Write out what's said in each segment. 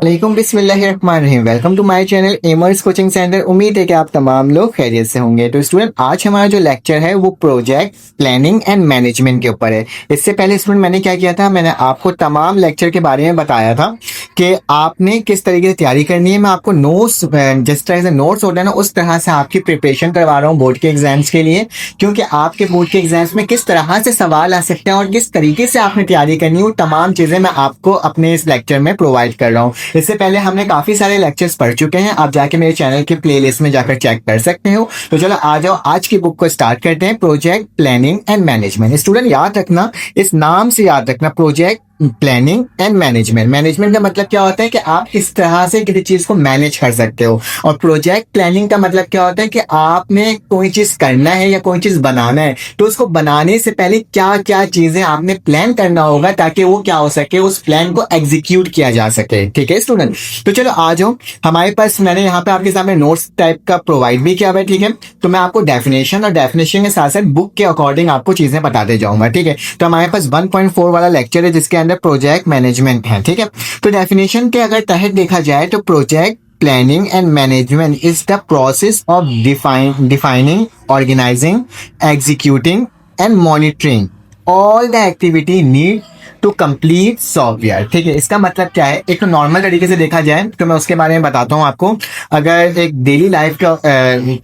वालेकुम बिस्मिल्लाहिर्रहमानिर्रहीम। Welcome to my channel एमर्स कोचिंग सेंटर। उम्मीद है कि आप तमाम लोग खैरियत से होंगे। तो स्टूडेंट, आज हमारा जो लेक्चर है वो प्रोजेक्ट प्लानिंग एंड मैनेजमेंट के ऊपर है। इससे पहले स्टूडेंट मैंने क्या किया था, मैंने आपको तमाम लेक्चर के बारे में बताया था कि आपने किस तरीके से तैयारी करनी है। मैं आपको नोट्स, जिस तरह से नोट्स होता है ना, उस तरह से आपकी प्रिपरेशन करवा रहा हूँ बोर्ड के एग्जाम्स के लिए, क्योंकि आपके बोर्ड के एग्जाम्स में किस तरह से सवाल आ सकते हैं और किस तरीके से आपने तैयारी करनी है, वो तमाम चीजें मैं आपको अपने इस लेक्चर में प्रोवाइड कर रहा हूँ। इससे पहले हमने काफी सारे लेक्चर्स पढ़ चुके हैं, आप जाके मेरे चैनल के प्लेलिस्ट में जाकर चेक कर सकते हो। तो चलो आ जाओ, आज की बुक को स्टार्ट करते हैं, project planning and management. Student याद रखना, इस नाम से याद रखना, project planning and management. Management का मतलब क्या होता है कि आप किस तरह से किसी चीज को मैनेज कर सकते हो, और प्रोजेक्ट प्लानिंग का मतलब क्या होता है कि आपने कोई चीज करना है या कोई चीज बनाना है, तो उसको बनाने से पहले क्या क्या चीजें आपने प्लान करना होगा ताकि वो क्या हो सके, उस प्लान को एग्जीक्यूट किया जा सके। ठीक है स्टूडेंट, तो चलो आ जाओ। हमारे पास मैंने यहाँ पे आपके सामने नोट्स टाइप का प्रोवाइड भी किया हुआ है। ठीक है, तो मैं आपको डेफिनेशन और डेफिनेशन के साथ साथ बुक के अकॉर्डिंग आपको चीजें बताते जाऊंगा। ठीक है, तो हमारे पास 1.4 वाला लेक्चर है जिसके अंदर प्रोजेक्ट मैनेजमेंट है। ठीक है, तो डेफिनेशन के अगर तहत देखा जाए तो project planning and management is the process of defining, organising, executing and monitoring all the activity need to complete software. ठीक है, इसका मतलब क्या है, एक तो नॉर्मल तरीके से देखा जाए तो मैं उसके बारे में बताता हूँ आपको। अगर एक डेली लाइफ का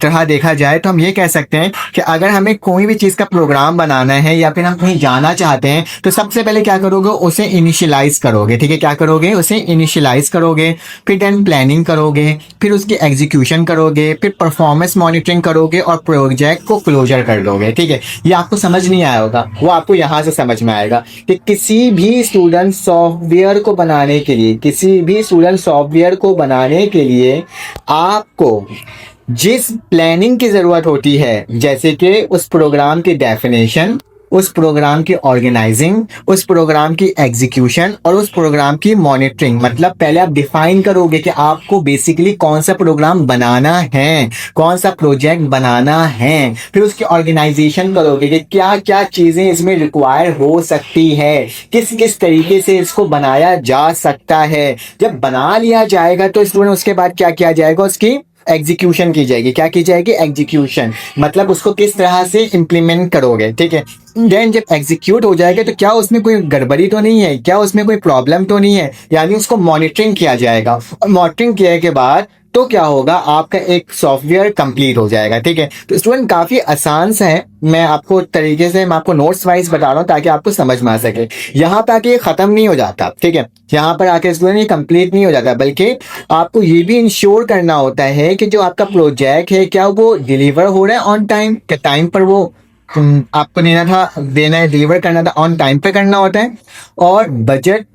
तरह देखा जाए तो हम ये कह सकते हैं कि अगर हमें कोई भी चीज़ का प्रोग्राम बनाना है या फिर हम कहीं जाना चाहते हैं, तो सबसे पहले क्या करोगे, उसे इनिशियलाइज करोगे। ठीक है, क्या करोगे, उसे इनिशियलाइज करोगे, फिर देन प्लानिंग करोगे, फिर उसकी एग्जीक्यूशन करोगे, फिर परफॉर्मेंस मॉनिटरिंग करोगे और प्रोजेक्ट को क्लोजर कर दोगे। ठीक है, ये आपको समझ नहीं आया होगा, वो आपको यहाँ से समझ में आएगा कि किसी भी स्टूडेंट सॉफ्टवेयर को बनाने के लिए, किसी भी स्टूडेंट सॉफ्टवेयर को बनाने के लिए आपको जिस प्लानिंग की जरूरत होती है, जैसे कि उस प्रोग्राम की डेफिनेशन, उस प्रोग्राम की ऑर्गेनाइजिंग, उस प्रोग्राम की एग्जीक्यूशन और उस प्रोग्राम की मॉनिटरिंग, मतलब पहले आप डिफाइन करोगे कि आपको बेसिकली कौन सा प्रोग्राम बनाना है, कौन सा प्रोजेक्ट बनाना है, फिर उसकी ऑर्गेनाइजेशन करोगे कि क्या क्या चीजें इसमें रिक्वायर हो सकती है, किस किस तरीके से इसको बनाया जा सकता है। जब बना लिया जाएगा तो स्टूडेंट उसके बाद क्या किया जाएगा, उसकी एग्जीक्यूशन की जाएगी। क्या की जाएगी, एग्जीक्यूशन, मतलब उसको किस तरह से इंप्लीमेंट करोगे। ठीक है, देन जब एग्जीक्यूट हो जाएगा तो क्या उसमें कोई गड़बड़ी तो नहीं है, क्या उसमें कोई प्रॉब्लम तो नहीं है, यानी उसको मॉनिटरिंग किया जाएगा। और मॉनिटरिंग किए के बाद तो क्या होगा, आपका एक सॉफ्टवेयर कंप्लीट हो जाएगा। ठीक है, तो स्टूडेंट काफी आसान सा है, मैं आपको तरीके से मैं आपको नोट्स वाइज बता रहा हूँ ताकि आपको समझ में आ सके। यहाँ पे आके ये खत्म नहीं हो जाता। ठीक है, यहाँ पर आके स्टूडेंट ये कंप्लीट नहीं हो जाता, बल्कि आपको ये भी इंश्योर करना होता है कि जो आपका प्रोजेक्ट है क्या वो डिलीवर हो रहा है ऑन टाइम, क्या टाइम पर वो आपको देना है, डिलीवर करना था, ऑन टाइम पे करना होता है, और बजट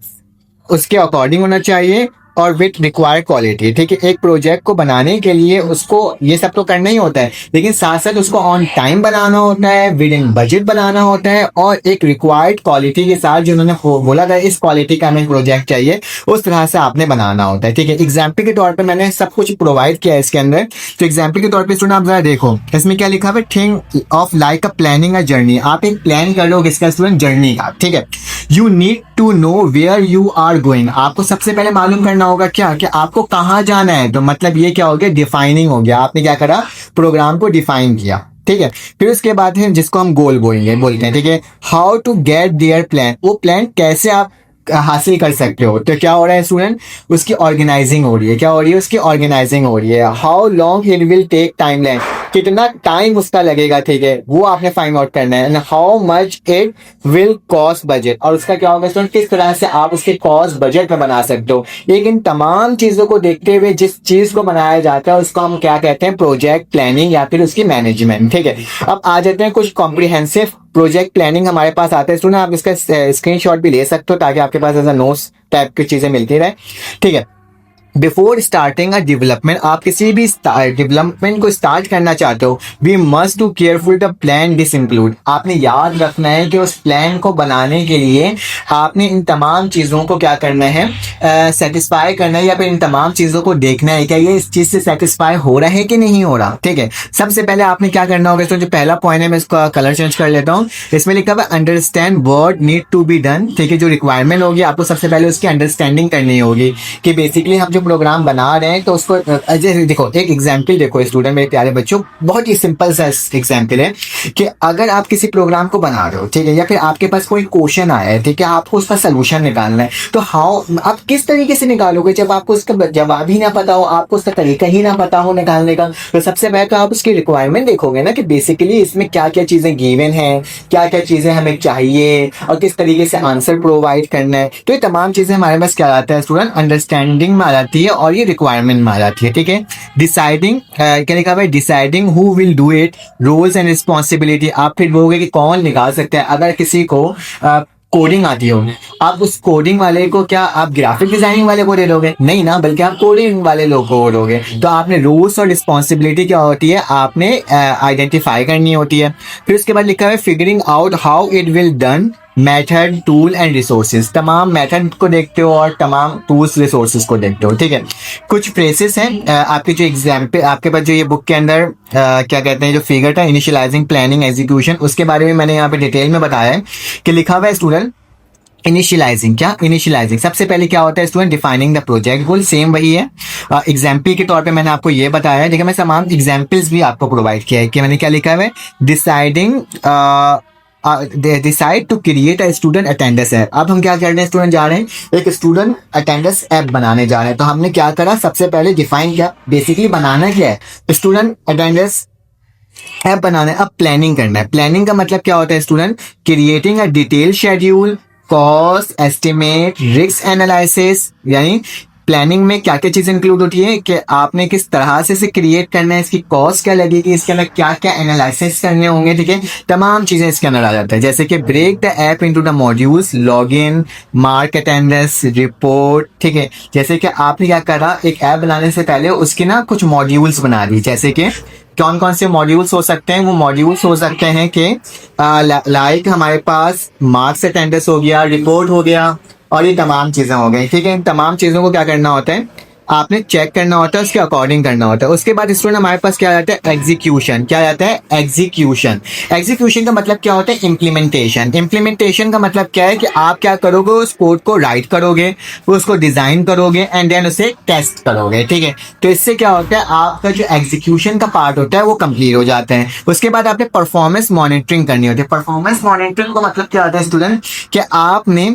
उसके अकॉर्डिंग होना चाहिए और विथ रिक्वायर्ड क्वालिटी। ठीक है, एक प्रोजेक्ट को बनाने के लिए उसको ये सब तो करना ही होता है, लेकिन साथ साथ उसको ऑन टाइम बनाना होता है, विद इन बजट बनाना होता है, और एक रिक्वायर्ड क्वालिटी के साथ जो उन्होंने बोला था इस क्वालिटी का हमें प्रोजेक्ट चाहिए, उस तरह से आपने बनाना होता है। ठीक है, एग्जाम्पल के तौर पर मैंने सब कुछ प्रोवाइड किया है इसके अंदर। तो एग्जाम्पल के तौर पर स्टूडेंट आप जरा देखो, इसमें क्या लिखा हुआ है, think of like a planning a journey. आप एक प्लान कर लो किसका, स्टूडेंट, जर्नी का। ठीक है, you need to know where you are going. आपको सबसे पहले मालूम करना होगा क्या, कि आपको कहाँ जाना है। तो मतलब ये क्या हो गया, डिफाइनिंग हो गया। आपने क्या करा, प्रोग्राम को डिफाइन किया। ठीक है, फिर उसके बाद है जिसको हम गोल बोलते हैं। ठीक है, how to get there plan, वो प्लान कैसे आप हासिल कर सकते हो। तो क्या हो रहा है स्टूडेंट, उसकी ऑर्गेनाइजिंग हो रही है। क्या हो रही है, उसकी ऑर्गेनाइजिंग हो रही है। How long it will take timeline, कितना टाइम उसका लगेगा। ठीक है, वो आपने फाइंड आउट करना है। And how much it will cost budget, और उसका क्या होगा स्टूडेंट, किस तरह से आप उसके कॉस्ट बजट में बना सकते हो। लेकिन तमाम चीजों को देखते हुए जिस चीज को बनाया जाता है उसको हम क्या कहते हैं, प्रोजेक्ट प्लानिंग या फिर उसकी मैनेजमेंट। ठीक है, अब आ जाते हैं कुछ कॉम्प्रिहेंसिव प्रोजेक्ट प्लानिंग हमारे पास आता है स्टूडेंट। आप इसका स्क्रीनशॉट भी ले सकते हो ताकि आपके पास ऐसा नोट्स टाइप की चीजें मिलती रहे। ठीक है, बिफोर स्टार्टिंग अ डेवलपमेंट, आप किसी भी डेवलपमेंट को स्टार्ट करना चाहते हो, we must do careful the plan this include. आपने याद रखना है कि उस प्लान को बनाने के लिए आपने इन तमाम चीज़ों को क्या करना है, सेटिस्फाई करना है, या फिर इन तमाम चीज़ों को देखना है कि ये इस चीज़ से सेटिस्फाई हो रहा है कि नहीं हो रहा। ठीक है, सबसे पहले आपने क्या करना होगा, इसमें जो पहला पॉइंट है मैं इसका कलर चेंज कर लेता हूँ। इसमें लिखा हुआ understand what need to be done. ठीक है, जो रिक्वायरमेंट होगी आपको सबसे पहले उसकी अंडरस्टैंडिंग करनी होगी कि बेसिकली हम जो प्रोग्राम बना रहे हैं तो उसको जैसे देखो, एक एग्जांपल देखो स्टूडेंट, मेरे प्यारे बच्चों, बहुत ही सिंपल सा एग्जांपल है कि अगर आप किसी प्रोग्राम को बना रहे हो, ठीक है, या फिर आपके पास कोई क्वेश्चन आया है, ठीक है, आपको उसका सोल्यूशन निकालना है, तो हाउ आप किस तरीके से निकालोगे जब आपको उसका जवाब ही ना पता हो, आपको उसका तरीका ही ना पता हो निकालने का। तो सबसे पहले तो आप उसकी रिक्वायरमेंट देखोगे ना कि बेसिकली इसमें क्या क्या चीजें गिवन है, क्या क्या चीजें हमें चाहिए और किस तरीके से आंसर प्रोवाइड करना है। तो ये तमाम चीजें हमारे पास क्या आता है स्टूडेंट, अंडरस्टैंडिंग में आ जाती है और ये रिक्वायरमेंट में आ जाती है। ठीक है, डिसाइडिंग क्या लिखा हुआ है, deciding who will do it, roles and responsibility. आप फिर बोलोगे कि कौन निकाल सकता है। अगर किसी को कोडिंग आती हो, आप उस कोडिंग वाले को क्या आप ग्राफिक डिजाइनिंग वाले को दे दोगे? नहीं ना, बल्कि आप कोडिंग वाले लोग को दोगे। तो आपने रूल्स और रिस्पॉन्सिबिलिटी क्या होती है, आपने आइडेंटिफाई करनी होती है। फिर उसके बाद लिखा है figuring out how it will done, method, tool and resources. तमाम मेथड को देखते हो और तमाम टूल्स रिसोर्सेज को देखते हो। ठीक है, कुछ फ्रेसेस हैं आपके जो एग्जाम्पल आपके पास जो ये बुक के अंदर क्या कहते हैं, जो फिगर था इनिशियलाइजिंग, प्लानिंग, एग्जीक्यूशन, उसके बारे में मैंने यहाँ पे डिटेल में बताया है कि लिखा हुआ है स्टूडेंट इनिशियलाइजिंग। क्या इनिशियलाइजिंग, सबसे पहले क्या होता है student, defining the project goal, same वही है। एग्जाम्पल के तौर पे मैंने आपको ये बताया है, देखिए मैं तमाम एग्जाम्पल्स भी आपको प्रोवाइड किया है कि मैंने क्या लिखा है, deciding decide to create a student attendance app. अब हम क्या कर रहे हैं स्टूडेंट, जा रहे हैं एक स्टूडेंट अटेंडेंस ऐप बनाने जा रहे हैं। तो हमने क्या करा, सबसे पहले डिफाइन किया बेसिकली बनाना क्या है, स्टूडेंट अटेंडेंस ऐप बनाना है। अब प्लानिंग करना है। प्लानिंग का मतलब क्या होता है student, creating a detail schedule, cost estimate, risk analysis. यानी प्लानिंग में क्या क्या चीजें इंक्लूड होती है कि आपने किस तरह से इसे क्रिएट करना है, इसकी कॉस्ट क्या लगेगी, इसके अंदर क्या क्या एनालिसिस करने होंगे। ठीक है, तमाम चीजें इसके अंदर आ जाता है। जैसे कि break the app into the modules, login, mark attendance, report. ठीक है, जैसे कि आपने क्या करा, एक ऐप बनाने से पहले उसकी ना कुछ मॉड्यूल्स बना दी। जैसे कि कौन कौन से मॉड्यूल्स हो सकते हैं, वो मॉड्यूल्स हो सकते हैं कि लाइक हमारे पास मार्क्स अटेंडेंस हो गया, रिपोर्ट हो गया और ये तमाम चीज़ें हो गई। ठीक है, इन तमाम चीज़ों को क्या करना होता है, आपने चेक करना होता है, उसके अकॉर्डिंग करना होता है। उसके बाद स्टूडेंट हमारे पास क्या आता है, एग्जीक्यूशन। क्या आता है, एग्जीक्यूशन। एग्जीक्यूशन का मतलब क्या होता है, इम्प्लीमेंटेशन। इम्प्लीमेंटेशन का मतलब क्या है कि आप क्या करोगे, उस कोड को राइट करोगे, उसको डिजाइन करोगे एंड देन उसे टेस्ट करोगे। ठीक है, तो इससे क्या होता है, आपका जो एग्जीक्यूशन का पार्ट होता है वो कंप्लीट हो जाता है। उसके बाद आपने परफॉर्मेंस मॉनिटरिंग करनी होती है। परफॉर्मेंस मॉनिटरिंग का मतलब क्या होता है स्टूडेंट, कि आपने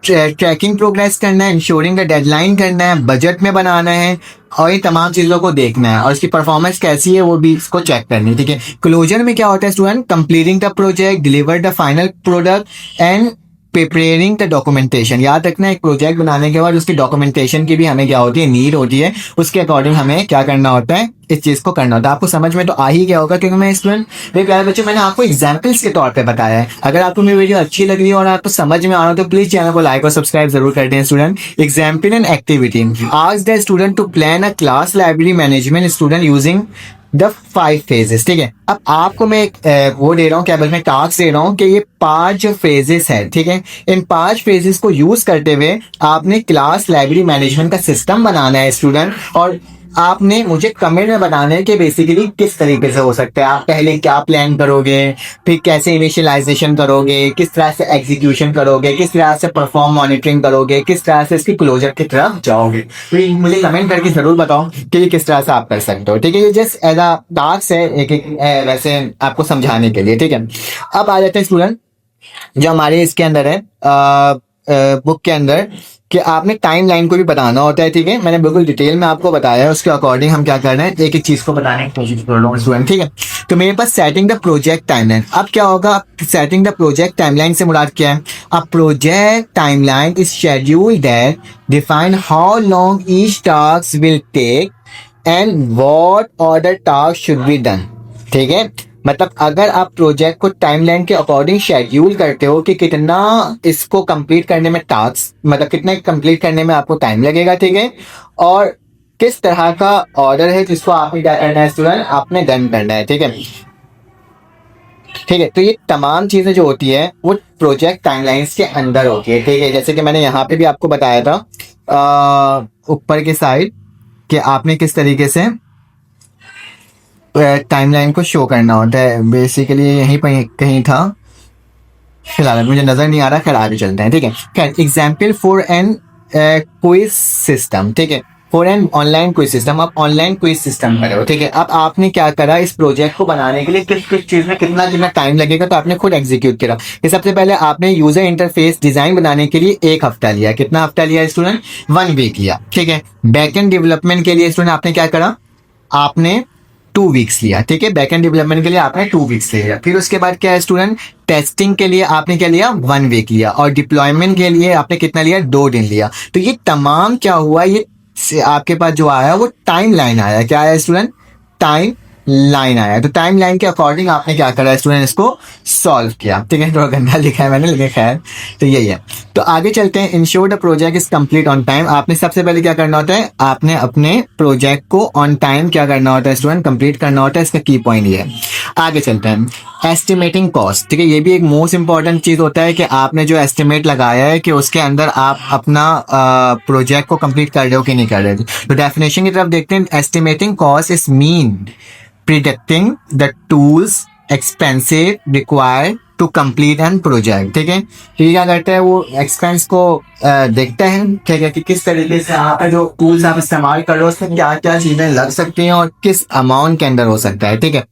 ट्रैकिंग प्रोग्रेस करना है, इंश्योरिंग का डेडलाइन करना है, बजट में बनाना है और ये तमाम चीज़ों को देखना है और इसकी परफॉर्मेंस कैसी है वो भी इसको चेक करनी है। ठीक है, क्लोजर में क्या होता है student, completing the project, deliver the final product and preparing the documentation. याद रखना है, एक प्रोजेक्ट बनाने के बाद उसकी डॉक्यूमेंटेशन की भी हमें क्या होती है, नीड होती है। उसके अकॉर्डिंग हमें क्या करना होता है, इस चीज़ को करना होता है। आपको समझ में तो आ ही गया होगा क्योंकि मैं स्टूडेंट मेरे प्यारे बच्चों मैंने आपको एग्जाम्पल्स के तौर पे बताया है। अगर आपको मेरी वीडियो अच्छी लग रही है और आपको समझ में आ रहा हो तो प्लीज चैनल को लाइक और सब्सक्राइब जरूर कर दें student. Example and activity, ask the student to plan a class library management student using the 5 phases. ठीक है, अब आपको मैं एक वो दे रहा हूँ, क्या बोलते हैं, टास्क दे रहा हूँ कि ये 5 जो फेजेस है, ठीक है, इन 5 फेजेस को यूज करते हुए आपने क्लास लाइब्रेरी मैनेजमेंट का सिस्टम बनाना है स्टूडेंट। और आपने मुझे कमेंट में बताना है कि बेसिकली किस तरीके से हो सकता है। आप पहले क्या प्लान करोगे, फिर कैसे इनिशियलाइजेशन करोगे, किस तरह से एग्जीक्यूशन करोगे, किस तरह से परफॉर्म मॉनिटरिंग करोगे, किस तरह से इसकी क्लोजर की तरफ जाओगे। तो ये मुझे कमेंट करके जरूर बताओ कि ये किस तरह से आप कर सकते हो। ठीक है, ये जस्ट एज अ टास्क है, एक वैसे आपको समझाने के लिए। ठीक है, अब आ जाते हैं स्टूडेंट जो हमारे इसके अंदर है बुक के अंदर, कि आपने टाइम लाइन को भी बताना होता है। ठीक है, मैंने बिल्कुल डिटेल में आपको बताया है, उसके अकॉर्डिंग हम क्या कर रहे हैं, एक एक चीज को बताने की कोशिश कर रहा हूँ स्टूडेंट। ठीक है, तो मेरे पास सेटिंग द प्रोजेक्ट टाइमलाइन। अब क्या होगा, सेटिंग द प्रोजेक्ट टाइमलाइन से मुराद क्या है, a project timeline is schedule that define how long each task will take and what order task should be done. ठीक है, मतलब अगर आप प्रोजेक्ट को टाइमलाइन के अकॉर्डिंग शेड्यूल करते हो कि कितना इसको कंप्लीट करने में टास्क, मतलब कितने कंप्लीट करने में आपको टाइम लगेगा। ठीक है, और किस तरह का ऑर्डर है जिसको आपने क्या करना है स्टूडेंट, आपने डन करना है। ठीक है, ठीक है। तो ये तमाम चीजें जो होती है वो प्रोजेक्ट टाइमलाइंस के अंदर होती है। ठीक है, जैसे कि मैंने यहाँ पे भी आपको बताया था ऊपर के साइड कि आपने किस तरीके से टाइमलाइन को शो करना होता है। बेसिकली यहीं पर कहीं था, फिलहाल मुझे नजर नहीं आ रहा, खैर आगे चलते हैं। ठीक है, खैर example for an quiz system. ठीक है, for an online quiz system, आप ऑनलाइन क्विज सिस्टम कर रहे हो। ठीक है, अब आपने क्या करा, इस प्रोजेक्ट को बनाने के लिए किस किस चीज में कितना कितना टाइम लगेगा, तो आपने खुद एग्जीक्यूट करा। कि सबसे पहले आपने यूजर इंटरफेस डिजाइन बनाने के लिए 1 हफ्ता लिया। कितना हफ्ता लिया स्टूडेंट, 1 वीक लिया। ठीक है, बैकएंड डेवलपमेंट के लिए स्टूडेंट आपने क्या करा, आपने 2 वीक्स लिया। ठीक है, बैकएंड डेवलपमेंट के लिए आपने 2 वीक्स लिया। फिर उसके बाद क्या है स्टूडेंट, टेस्टिंग के लिए आपने क्या लिया, 1 वीक लिया। और डिप्लॉयमेंट के लिए आपने कितना लिया, 2 दिन लिया। तो ये तमाम क्या हुआ, ये आपके पास जो आया वो टाइम लाइन आया। क्या आया स्टूडेंट, टाइम लाइन आया। तो टाइम लाइन के अकॉर्डिंग आपने क्या करा स्टूडेंट, इसको सॉल्व किया। ठीक है, थोड़ा गंदा लिखा है मैंने, लेकिन खैर तो यही है। तो आगे चलते हैं। Ensure the project is complete on time. आपने सबसे पहले क्या करना होता है, आपने अपने प्रोजेक्ट को ऑन टाइम क्या करना होता है स्टूडेंट, कंप्लीट करना होता है। इसका की पॉइंट ये है। आगे चलते हैं, एस्टिमेटिंग कॉस्ट। ठीक है, ये भी एक मोस्ट इंपॉर्टेंट चीज होता है कि आपने जो एस्टिमेट लगाया है कि उसके अंदर आप अपना प्रोजेक्ट को कंप्लीट कर रहे हो कि नहीं कर रहे हो। तो डेफिनेशन की तरफ देखते हैं। Estimating cost is mean predicting the tools expensive required to complete an project। ठीक है, तो ये क्या करता है, वो एक्सपेंस को देखता है। ठीक है, कि किस तरीके से आप जो टूल्स आप इस्तेमाल कर रहे हो उसमें क्या क्या चीजें लग सकती हैं और किस अमाउंट के अंदर हो सकता है। ठीक है,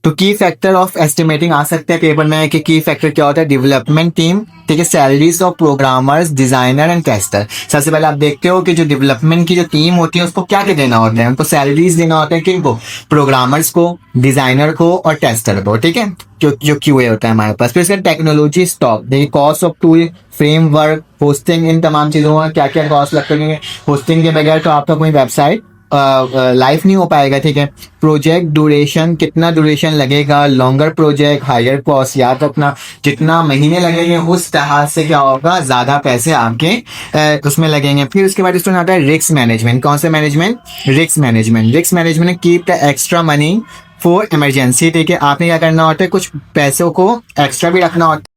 तो की फैक्टर ऑफ एस्टिमेटिंग आ सकते हैं पेपर में कि की फैक्टर क्या होता है, डेवलपमेंट टीम। ठीक है, salaries of programmers, designer and tester. सबसे पहले आप देखते हो कि जो डेवलपमेंट की जो टीम होती है उसको क्या क्या देना होता है, उनको सैलरीज देना होता है। किनको, प्रोग्रामर्स को, डिजाइनर को और टेस्टर को। ठीक है, जो क्यूए होता है हमारे पास। फिर इसका टेक्नोलॉजी स्टॉक, देखिए cost of tool, framework, hosting, इन तमाम चीजों का क्या क्या कॉस्ट लगते हैं। होस्टिंग के बगैर तो आपका कोई वेबसाइट लाइफ नहीं हो पाएगा। ठीक है, प्रोजेक्ट ड्यूरेशन, कितना ड्यूरेशन लगेगा, लॉन्गर प्रोजेक्ट हायर कॉस्ट। याद रखना, जितना महीने लगेंगे उस तरह से क्या होगा, ज्यादा पैसे आपके उसमें लगेंगे। फिर उसके बाद इसमें आता है रिस्क मैनेजमेंट। कौन सा management, risk management. Risk management keep the extra money for emergency. ठीक है, आपने क्या करना होता है, कुछ पैसों को एक्स्ट्रा भी रखना होता है।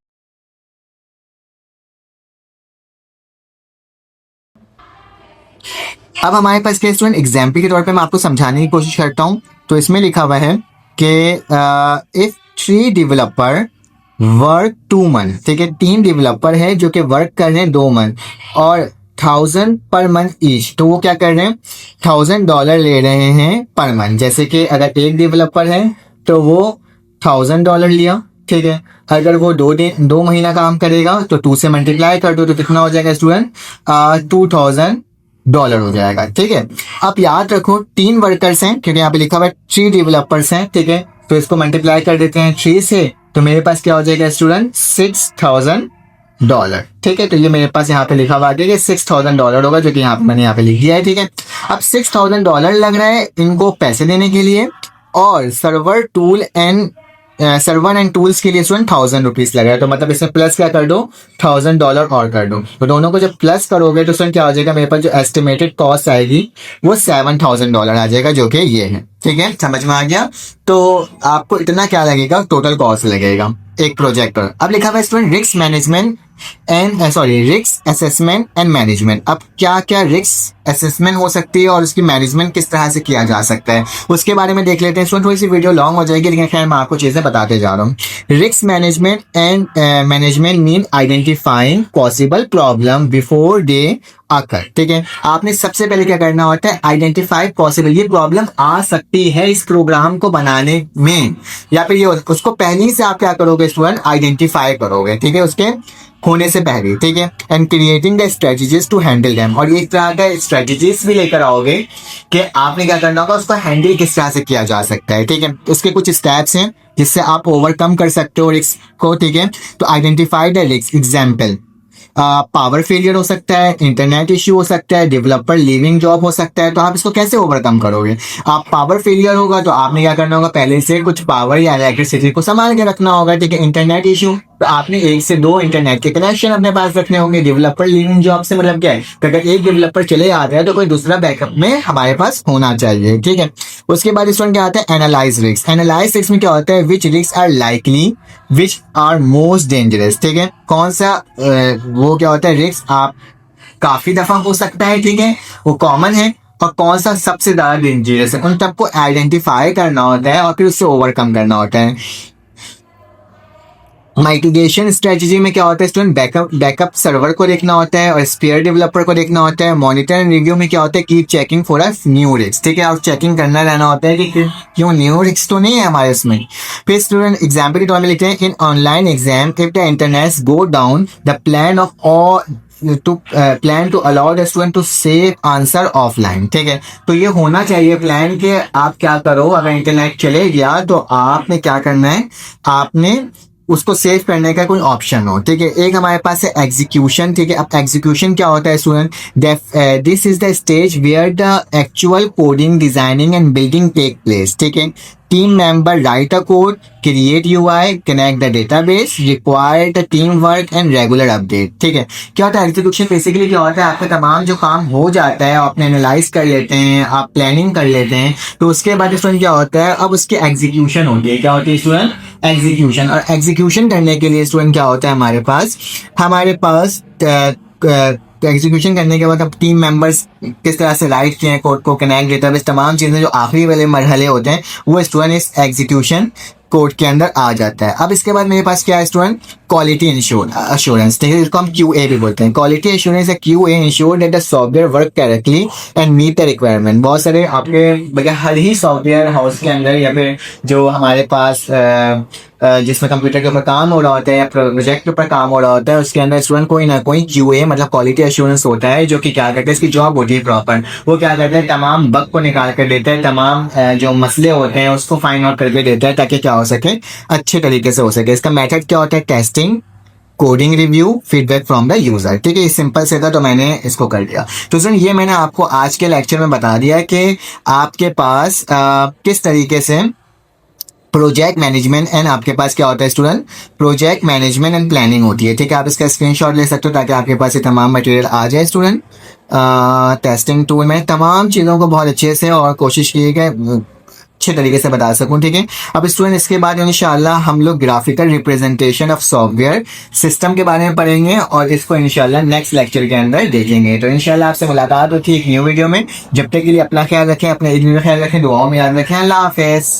अब हमारे पास क्या स्टूडेंट, एग्जाम्पल के तौर पे मैं आपको समझाने की कोशिश करता हूँ। तो इसमें लिखा हुआ है कि इफ 3 डेवलपर वर्क 2 मंथ। ठीक है, 3 डेवलपर है जो कि वर्क कर रहे हैं 2 मंथ और 1000 पर मंथ ईच। तो वो क्या कर रहे हैं, $1000 ले रहे हैं पर मंथ। जैसे कि अगर एक डेवलपर है तो वो $1000 लिया। ठीक है, अगर वो 2 महीना काम करेगा तो 2 से मल्टीप्लाई कर दो तो कितना हो जाएगा स्टूडेंट, $2000 हो जाएगा। ठीक है, अब याद रखो 3 वर्कर्स हैं क्योंकि यहाँ पे लिखा हुआ है 3 डेवलपर्स हैं। ठीक है, तो इसको मल्टीप्लाई कर देते हैं 3 से, तो मेरे पास क्या हो जाएगा स्टूडेंट, $6000। ठीक है, तो ये मेरे पास यहाँ पे लिखा हुआ है कि $6000 होगा, जो कि यहाँ पे मैंने यहाँ पे लिख दिया है। ठीक है, अब $6000 लग रहा है इनको पैसे देने के लिए, और सर्वर एंड टूल्स के लिए स्टूडेंट ₹1000 लग रहा है। तो मतलब इसमें प्लस क्या कर दो, $1000 और कर दो। तो दोनों को जब प्लस करोगे तो स्टूडेंट क्या हो जाएगा, मेरे पास जो एस्टिमेटेड कॉस्ट आएगी वो $7000 आ जाएगा, जो कि ये है। ठीक है, समझ में आ गया। तो आपको इतना क्या लगेगा, टोटल कॉस्ट लगेगा एक प्रोजेक्ट पर। अब लिखा हुआ है student risk management risk assessment and management. अब क्या क्या रिस्क असेसमेंट हो सकती है और उसकी मैनेजमेंट किस तरह से किया जा सकता है, उसके बारे में देख लेते हैं। थोड़ी सी वीडियो लॉन्ग हो जाएगी, लेकिन खैर मैं आपको चीजें बताते जा रहा हूँ। Risk management and management mean identifying possible problem before they occur. ठीक है, आपने सबसे पहले क्या करना होता है, आइडेंटिफाई पॉसिबल, ये प्रॉब्लम आ सकती है इस प्रोग्राम को बनाने में, या फिर ये उसको पहले से आप क्या करोगे स्टूडेंट, आइडेंटिफाई करोगे। ठीक है, उसके होने से पहले। ठीक है, and creating the strategies to handle them, और एक तरह का स्ट्रेटजीज भी लेकर आओगे कि आपने क्या करना होगा, उसको हैंडल किस तरह से किया जा सकता है। ठीक है, उसके कुछ स्टेप्स हैं जिससे आप ओवरकम कर सकते हो रिस्क को। ठीक है, तो identify the risk, example power failure हो सकता है, इंटरनेट इश्यू हो सकता है, डेवलपर लीविंग जॉब हो सकता है। तो आप इसको कैसे ओवरकम करोगे, आप पावर फेलियर होगा तो आपने क्या करना होगा, पहले से कुछ पावर या इलेक्ट्रिसिटी को संभाल के रखना होगा। ठीक है, इंटरनेट इश्यू तो आपने 1 से 2 इंटरनेट के कनेक्शन अपने पास रखने होंगे। डेवलपर लीविंग जॉब से मतलब क्या है कि अगर एक डेवलपर चले जाते हैं तो कोई दूसरा बैकअप में हमारे पास होना चाहिए, ठीक है। उसके बाद स्टूडेंट क्या आता है, एनालाइज रिस्क। एनालाइज रिस्क में क्या होता है, which risk are likely, which are most dangerous, ठीक है। कौन सा वो क्या होता है, रिस्क आप काफी दफा हो सकता है, ठीक है, वो कॉमन है, और कौन सा सबसे ज्यादा डेंजरस है, उन सबको आइडेंटिफाई करना होता है और फिर उससे ओवरकम करना होता है। माइटिगेशन स्ट्रेटजी में क्या होता है स्टूडेंट, बैकअप सर्वर को देखना होता है और स्पेयर डेवलपर को देखना होता है। मॉनिटर एंड रिव्यू में क्या होता है, keep checking for a new risk, ठीक है, आप चेकिंग करना रहना होता है कि क्यों न्यू रिस्क तो नहीं है हमारे इसमें। फिर स्टूडेंट एग्जाम्पल के तौर में लिखते हैं, in online exam if the internet go down the plan of all plan to allow the student to save answer offline, ठीक है। तो ये होना चाहिए प्लान के आप क्या करो, अगर इंटरनेट चले गया तो आपने क्या करना है, आपने उसको सेव करने का कोई ऑप्शन हो, ठीक है। एक हमारे पास है एग्जीक्यूशन, ठीक है। अब एग्जीक्यूशन क्या होता है student, this is the stage where the actual coding, designing and building take place, ठीक है। Team member write a code, create UI, connect the database, require the team work and regular update, ठीक है। क्या होता है execution, basically क्या होता है, आपका तमाम जो काम हो जाता है आपने एनालाइज कर लेते हैं, आप प्लानिंग कर लेते हैं, तो उसके बाद स्टूडेंट क्या होता है, अब उसकी एग्जीक्यूशन होती है। क्या होती है स्टूडेंट, एग्जीक्यूशन। और एग्जीक्यूशन करने के लिए स्टूडेंट क्या होता है हमारे पास एग्जीक्यूशन करने के बाद अब टीम मेंबर्स किस तरह से राइट किए हैं कोड को, कनेक्ट डेटाबेस, तमाम चीजें जो आखिरी वाले मरहले होते हैं वो स्टूडेंट इस एग्जीक्यूशन कोड के अंदर आ जाता है। अब इसके बाद मेरे पास क्या है स्टूडेंट, क्वालिटी अश्योरेंस, ठीक है, इसको हम QA भी बोलते हैं। क्वालिटी अश्योरेंस है QA, ensure that the software work correctly and meet the requirement. बहुत सारे आपके हर ही सॉफ्टवेयर हाउस के अंदर या फिर जो हमारे पास जिसमें कंप्यूटर के ऊपर काम हो रहा होता है या प्रोजेक्ट के ऊपर काम हो रहा होता है, उसके अंदर स्टूडेंट कोई ना कोई QA मतलब क्वालिटी अश्योरेंस होता है, जो कि क्या करता है, इसकी जॉब होती है प्रॉपर, वो क्या करता है, तमाम बग को निकाल कर देता है, तमाम जो मसले होते हैं उसको फाइंड आउट करके देता है, ताकि क्या हो सके, अच्छे तरीके से हो सके। इसका मेथड क्या होता है, testing, coding review, feedback from the user, ठीक है। सिंपल से था तो मैंने इसको कर दिया। तो स्टूडेंट ये मैंने आपको आज के लेक्चर में बता दिया कि आपके पास किस तरीके से प्रोजेक्ट मैनेजमेंट एंड आपके पास क्या होता है student, project management and planning होती है, ठीक है। आप इसका स्क्रीनशॉट ले सकते हो ताकि आपके पास ये तमाम मटेरियल आ जाए स्टूडेंट। टेस्टिंग टूल में तमाम चीज़ों को बहुत अच्छे से और कोशिश की है अच्छे तरीके से बता सकूं, ठीक है। अब स्टूडेंट इसके बाद इंशाल्लाह हम लोग graphical representation of software system के बारे में पढ़ेंगे और इसको इंशाल्लाह नेक्स्ट लेक्चर के अंदर देखेंगे। तो इंशाल्लाह आपसे मुलाकात होती है एक न्यू वीडियो में। जब तक के लिए अपना ख्याल रखें, अपने ख्याल रखें, दुआओं में याद रखें। अल्लाह हाफिज़।